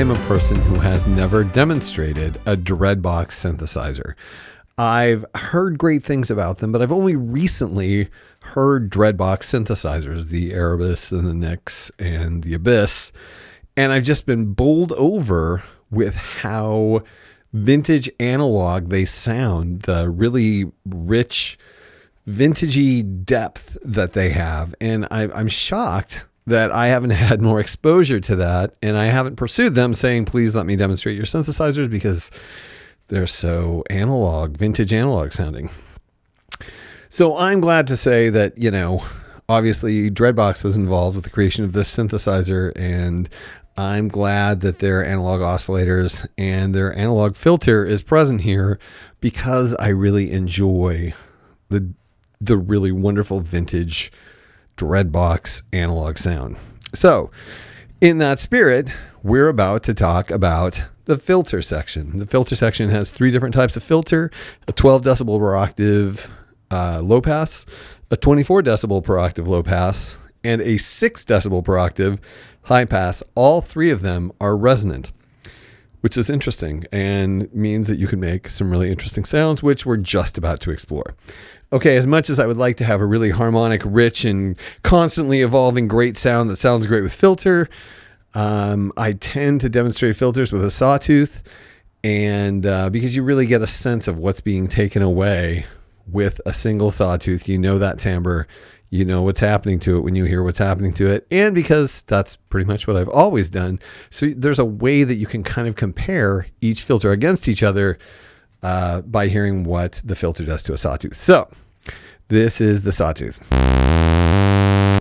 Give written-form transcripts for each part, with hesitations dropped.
I'm a person who has never demonstrated a Dreadbox synthesizer. I've heard great things about them, but I've only recently heard Dreadbox synthesizers, the Erebus and the Nyx and the Abyss, and I've just been bowled over with how vintage analog they sound, the really rich, vintagey depth that they have. And I'm shocked that I haven't had more exposure to that, and I haven't pursued them saying, please let me demonstrate your synthesizers, because they're so analog, vintage analog sounding. So I'm glad to say that, obviously Dreadbox was involved with the creation of this synthesizer, and I'm glad that their analog oscillators and their analog filter is present here, because I really enjoy the really wonderful vintage Dreadbox analog sound. So in that spirit, we're about to talk about the filter section. The filter section has three different types of filter: a 12 decibel per octave low pass, a 24 decibel per octave low pass, and a 6 decibel per octave high pass. All three of them are resonant, which is interesting and means that you can make some really interesting sounds, which we're just about to explore. Okay, as much as I would like to have a really harmonic, rich, and constantly evolving great sound that sounds great with filter, I tend to demonstrate filters with a sawtooth, and because you really get a sense of what's being taken away with a single sawtooth. You know that timbre, you know what's happening to it when you hear what's happening to it, and because that's pretty much what I've always done. So there's a way that you can kind of compare each filter against each other by hearing what the filter does to a sawtooth. So this is the sawtooth.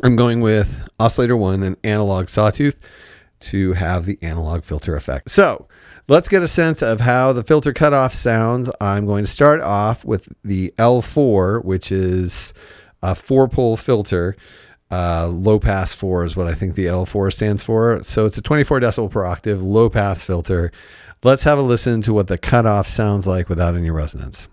I'm going with oscillator 1, an analog sawtooth, to have the analog filter effect. So let's get a sense of how the filter cutoff sounds. I'm going to start off with the L4, which is a 4-pole filter. Low pass 4 is what I think the L4 stands for. So it's a 24 decibel per octave low pass filter. Let's have a listen to what the cutoff sounds like without any resonance.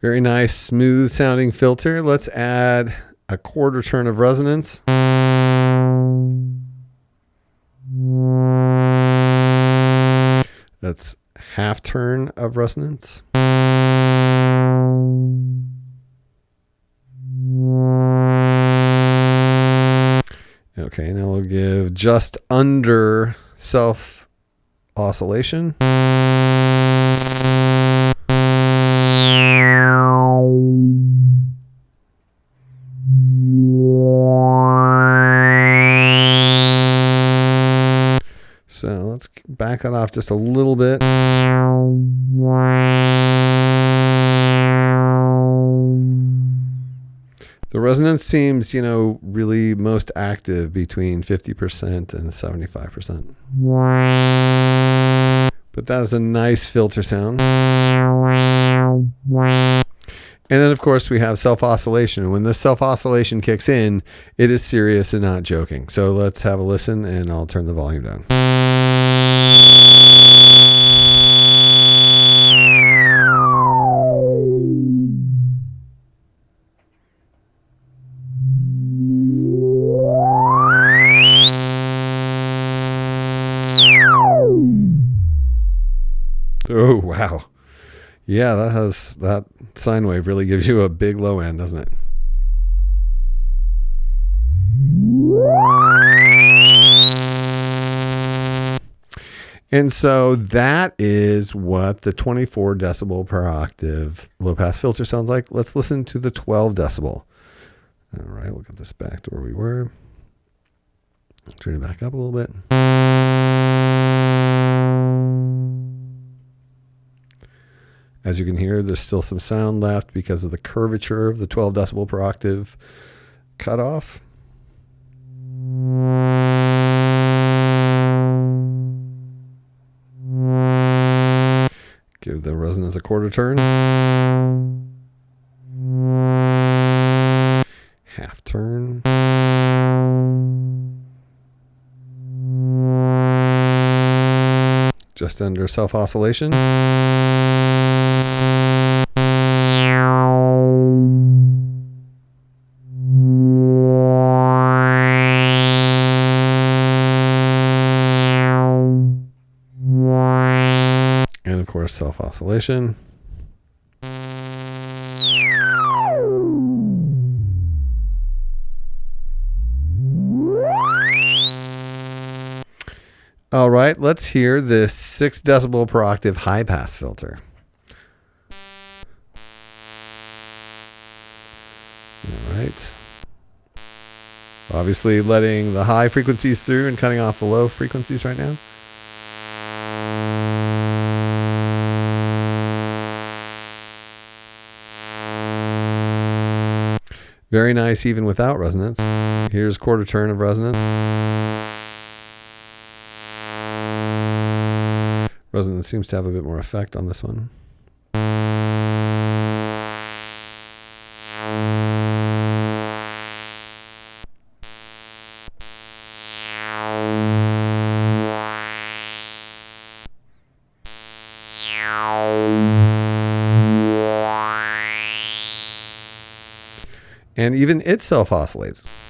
Very nice, smooth sounding filter. Let's add a quarter turn of resonance. That's half turn of resonance. Okay, now we'll give just under self oscillation. So let's back that off just a little bit. The resonance seems, really most active between 50% and 75%. But that is a nice filter sound. And then, of course, we have self-oscillation. When this self-oscillation kicks in, it is serious and not joking. So let's have a listen, and I'll turn the volume down. Oh, wow. Yeah, that sine wave really gives you a big low end, doesn't it? And so that is what the 24 decibel per octave low pass filter sounds like. Let's listen to the 12 decibel. All right, we'll get this back to where we were. Turn it back up a little bit. As you can hear, there's still some sound left because of the curvature of the 12 decibel per octave cutoff. Give the resonance a quarter turn. Half turn. just under self-oscillation. And of course, self-oscillation. All right, let's hear this 6 decibel per octave high pass filter. All right. Obviously letting the high frequencies through and cutting off the low frequencies right now. Very nice even without resonance. Here's quarter turn of resonance. Resonance seems to have a bit more effect on this one. And even it self-oscillates.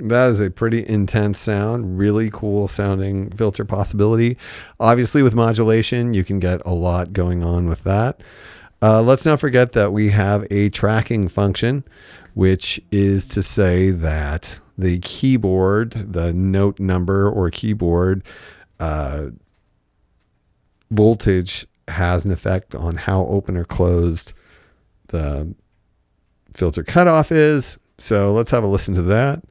That is a pretty intense sound, really cool sounding filter possibility. Obviously with modulation, you can get a lot going on with that. Let's not forget that we have a tracking function, which is to say that the keyboard, the note number or keyboard voltage has an effect on how open or closed the filter cutoff is. So let's have a listen to that.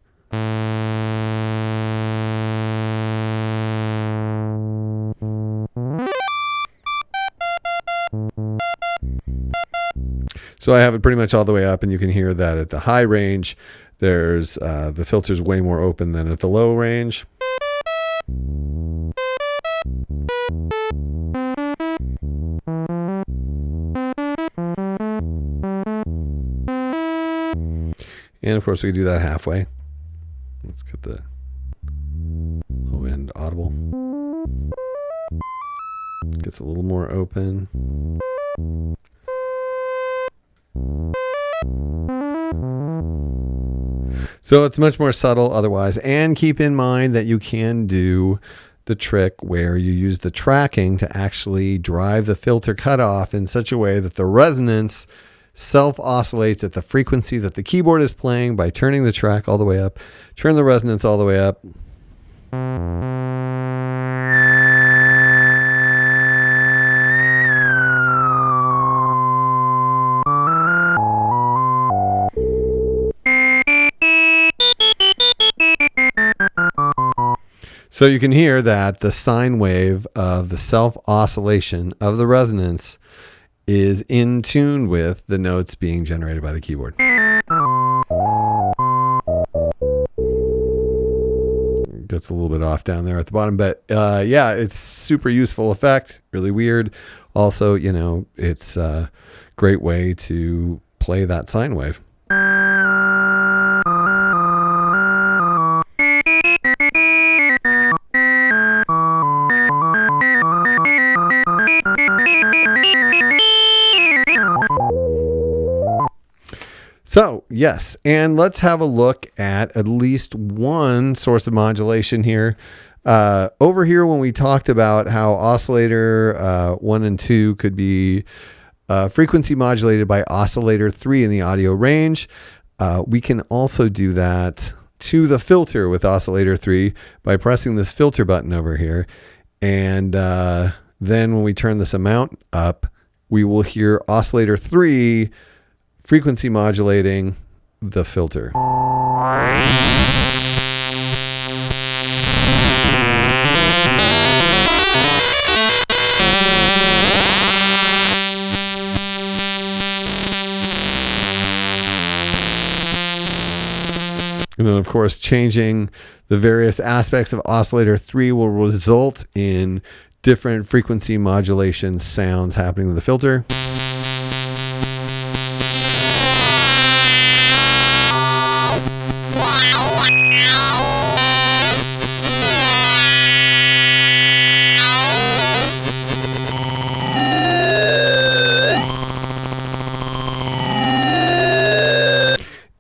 So I have it pretty much all the way up, and you can hear that at the high range, there's the filter's way more open than at the low range. And of course we can do that halfway. Let's get the low end audible. Gets a little more open. So it's much more subtle otherwise. And keep in mind that you can do the trick where you use the tracking to actually drive the filter cutoff in such a way that the resonance self-oscillates at the frequency that the keyboard is playing by turning the track all the way up, turn the resonance all the way up. So you can hear that the sine wave of the self-oscillation of the resonance is in tune with the notes being generated by the keyboard. Gets a little bit off down there at the bottom, but yeah, it's super useful effect, really weird. Also, you know, it's a great way to play that sine wave. So yes, and let's have a look at least one source of modulation here. Over here when we talked about how oscillator 1 and 2 could be frequency modulated by oscillator 3 in the audio range, we can also do that to the filter with oscillator 3 by pressing this filter button over here. And then when we turn this amount up, we will hear oscillator 3 frequency modulating the filter. And then, of course, changing the various aspects of oscillator 3 will result in different frequency modulation sounds happening with the filter.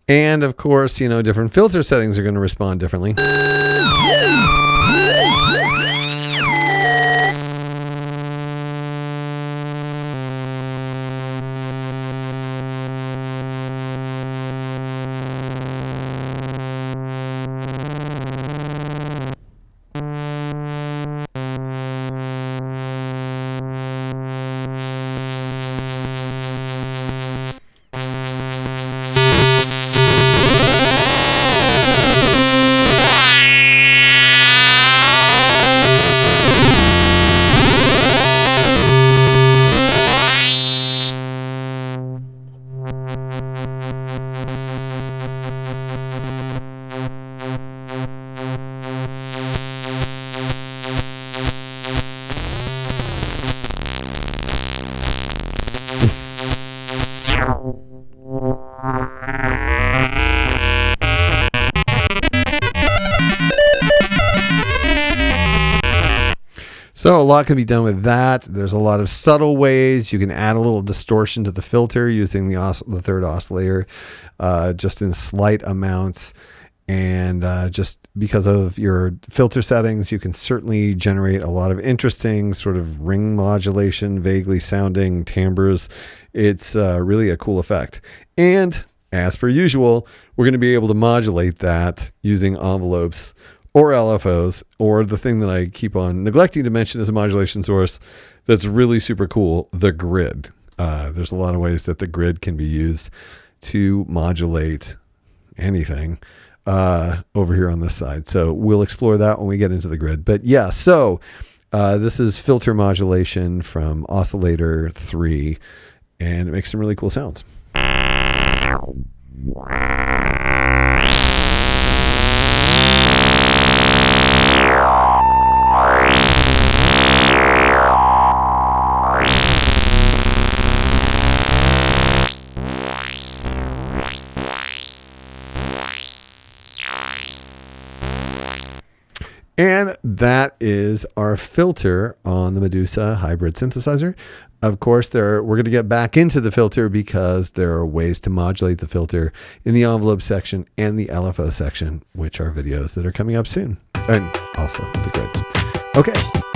And of course, different filter settings are going to respond differently. So a lot can be done with that. There's a lot of subtle ways you can add a little distortion to the filter using the third oscillator, just in slight amounts. And just because of your filter settings, you can certainly generate a lot of interesting sort of ring modulation, vaguely sounding timbres. It's really a cool effect. And as per usual, we're going to be able to modulate that using envelopes or LFOs, or the thing that I keep on neglecting to mention as a modulation source that's really super cool, the grid. There's a lot of ways that the grid can be used to modulate anything over here on this side. So we'll explore that when we get into the grid. But yeah, so this is filter modulation from oscillator 3, and it makes some really cool sounds. And that is our filter on the Medusa hybrid synthesizer. Of course, we're going to get back into the filter because there are ways to modulate the filter in the envelope section and the LFO section, which are videos that are coming up soon. And also the grid. Okay.